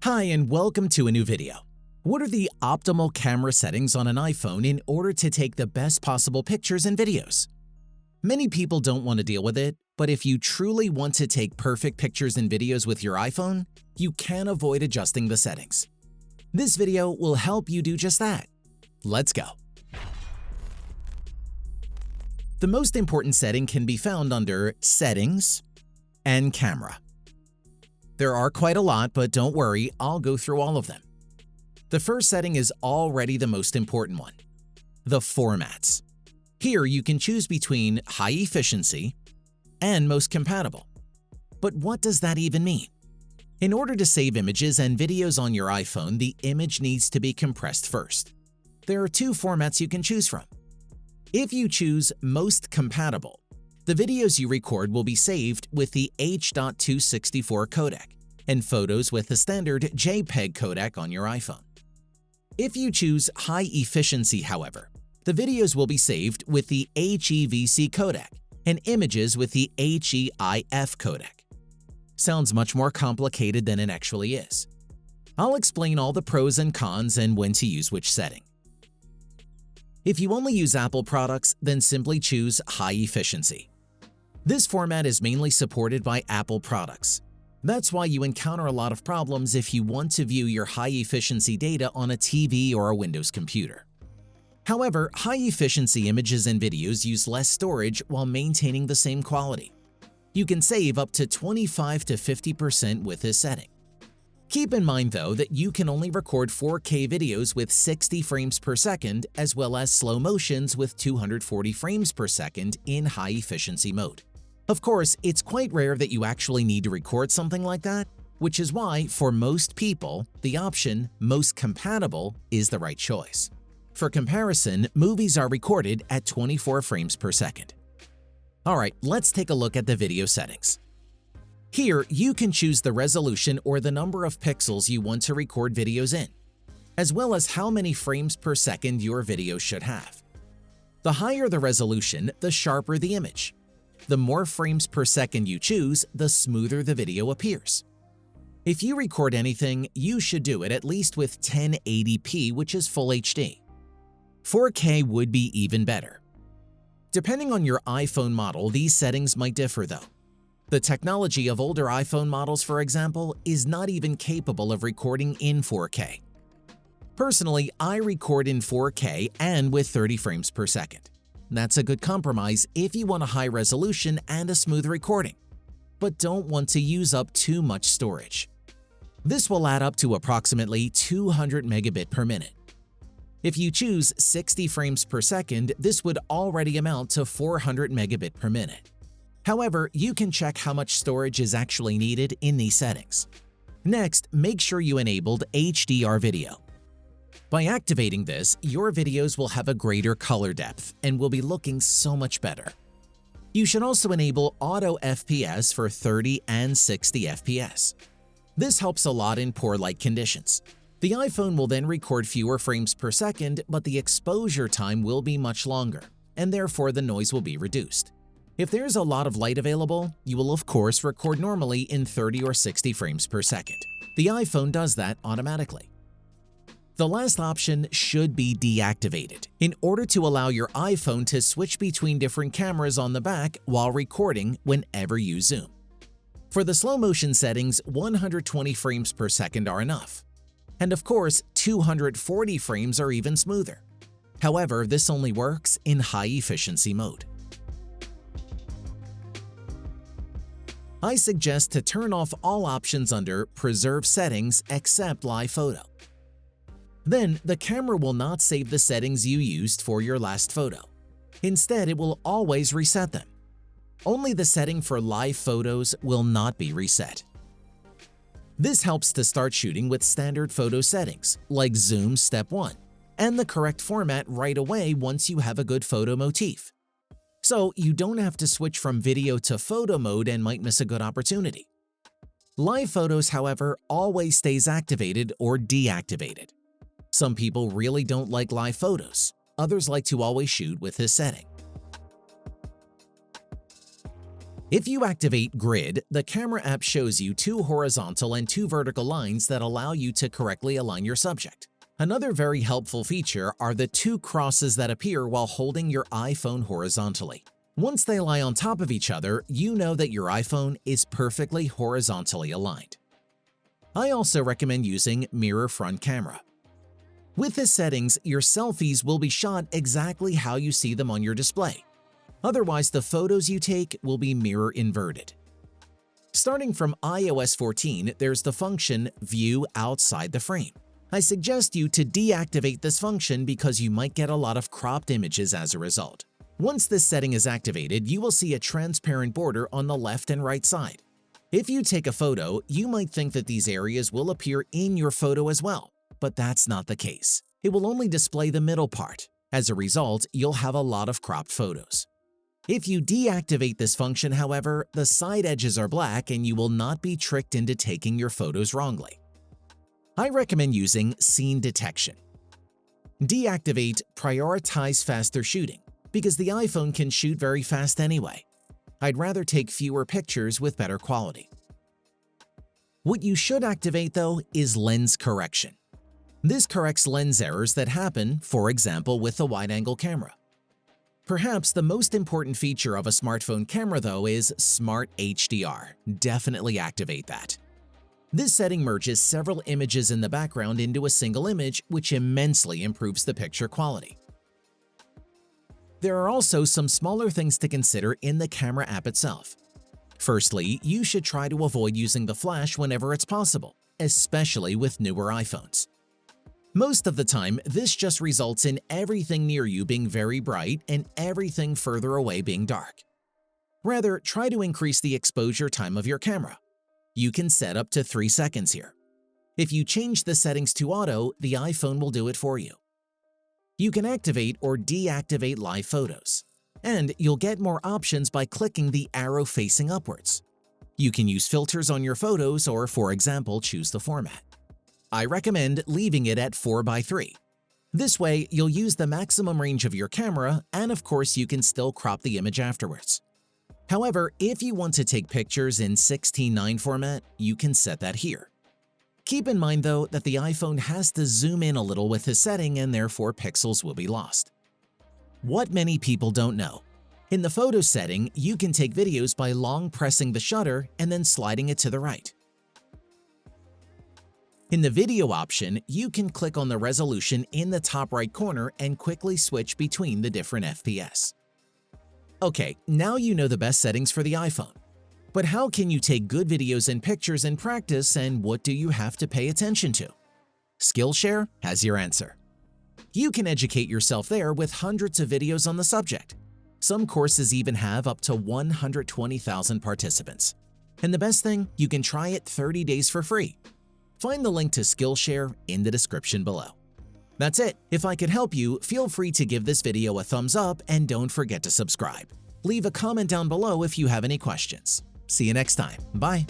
Hi and welcome to a new video. What are the optimal camera settings on an iPhone in order to take the best possible pictures and videos? Many people don't want to deal with it, but if you truly want to take perfect pictures and videos with your iPhone, you can't avoid adjusting the settings. This video will help you do just that. Let's go. The most important setting can be found under Settings and Camera. There are quite a lot, but don't worry, I'll go through all of them. The first setting is already the most important one, the formats. Here you can choose between high efficiency and most compatible. But what does that even mean? In order to save images and videos on your iPhone, the image needs to be compressed first. There are two formats you can choose from. If you choose most compatible, the videos you record will be saved with the H.264 codec and photos with the standard JPEG codec on your iPhone. If you choose high efficiency, however, the videos will be saved with the HEVC codec and images with the HEIF codec. Sounds much more complicated than it actually is. I'll explain all the pros and cons and when to use which setting. If you only use Apple products, then simply choose high efficiency. This format is mainly supported by Apple products. That's why you encounter a lot of problems if you want to view your high-efficiency data on a TV or a Windows computer. However, high-efficiency images and videos use less storage while maintaining the same quality. You can save up to 25 to 50% with this setting. Keep in mind, though, that you can only record 4K videos with 60 frames per second as well as slow motions with 240 frames per second in high-efficiency mode. Of course, it's quite rare that you actually need to record something like that, which is why, for most people, the option most compatible is the right choice. For comparison, movies are recorded at 24 frames per second. Alright, let's take a look at the video settings. Here, you can choose the resolution or the number of pixels you want to record videos in, as well as how many frames per second your video should have. The higher the resolution, the sharper the image. The more frames per second you choose, the smoother the video appears. If you record anything, you should do it at least with 1080p, which is Full HD. 4K would be even better. Depending on your iPhone model, these settings might differ though. The technology of older iPhone models, for example, is not even capable of recording in 4K. Personally, I record in 4K and with 30 frames per second. That's a good compromise if you want a high resolution and a smooth recording, but don't want to use up too much storage. This will add up to approximately 200 megabit per minute. If you choose 60 frames per second, this would already amount to 400 megabit per minute. However, you can check how much storage is actually needed in these settings. Next, make sure you enabled HDR video. By activating this, your videos will have a greater color depth and will be looking so much better. You should also enable Auto FPS for 30 and 60 FPS. This helps a lot in poor light conditions. The iPhone will then record fewer frames per second, but the exposure time will be much longer, and therefore the noise will be reduced. If there's a lot of light available, you will of course record normally in 30 or 60 frames per second. The iPhone does that automatically. The last option should be deactivated in order to allow your iPhone to switch between different cameras on the back while recording whenever you zoom. For the slow motion settings, 120 frames per second are enough. And of course, 240 frames are even smoother. However, this only works in high efficiency mode. I suggest to turn off all options under Preserve Settings except Live Photo. Then, the camera will not save the settings you used for your last photo. Instead, it will always reset them. Only the setting for live photos will not be reset. This helps to start shooting with standard photo settings, like Zoom Step 1, and the correct format right away once you have a good photo motif. So, you don't have to switch from video to photo mode and might miss a good opportunity. Live photos, however, always stays activated or deactivated. Some people really don't like live photos. Others like to always shoot with this setting. If you activate Grid, the camera app shows you 2 horizontal and 2 vertical lines that allow you to correctly align your subject. Another very helpful feature are the 2 crosses that appear while holding your iPhone horizontally. Once they lie on top of each other, you know that your iPhone is perfectly horizontally aligned. I also recommend using Mirror Front Camera. With the settings, your selfies will be shot exactly how you see them on your display. Otherwise, the photos you take will be mirror inverted. Starting from iOS 14, there's the function View Outside the Frame. I suggest you to deactivate this function because you might get a lot of cropped images as a result. Once this setting is activated, you will see a transparent border on the left and right side. If you take a photo, you might think that these areas will appear in your photo as well, but that's not the case. It will only display the middle part. As a result, you'll have a lot of cropped photos. If you deactivate this function, however, the side edges are black and you will not be tricked into taking your photos wrongly. I recommend using Scene Detection. Deactivate Prioritize Faster Shooting because the iPhone can shoot very fast anyway. I'd rather take fewer pictures with better quality. What you should activate, though, is Lens Correction. This corrects lens errors that happen, for example, with a wide-angle camera. Perhaps the most important feature of a smartphone camera, though, is Smart HDR. Definitely activate that. This setting merges several images in the background into a single image, which immensely improves the picture quality. There are also some smaller things to consider in the camera app itself. Firstly, you should try to avoid using the flash whenever it's possible, especially with newer iPhones. Most of the time, this just results in everything near you being very bright and everything further away being dark. Rather, try to increase the exposure time of your camera. You can set up to 3 seconds here. If you change the settings to auto, the iPhone will do it for you. You can activate or deactivate live photos, and you'll get more options by clicking the arrow facing upwards. You can use filters on your photos or, for example, choose the format. I recommend leaving it at 4:3. This way, you'll use the maximum range of your camera, and of course, you can still crop the image afterwards. However, if you want to take pictures in 16:9 format, you can set that here. Keep in mind, though, that the iPhone has to zoom in a little with this setting and therefore pixels will be lost. What many people don't know. In the photo setting, you can take videos by long pressing the shutter and then sliding it to the right. In the video option, you can click on the resolution in the top right corner and quickly switch between the different FPS. Okay, now you know the best settings for the iPhone. But how can you take good videos and pictures in practice, and what do you have to pay attention to? Skillshare has your answer. You can educate yourself there with hundreds of videos on the subject. Some courses even have up to 120,000 participants. And the best thing, you can try it 30 days for free. Find the link to Skillshare in the description below. That's it. If I could help you, feel free to give this video a thumbs up and don't forget to subscribe. Leave a comment down below if you have any questions. See you next time. Bye.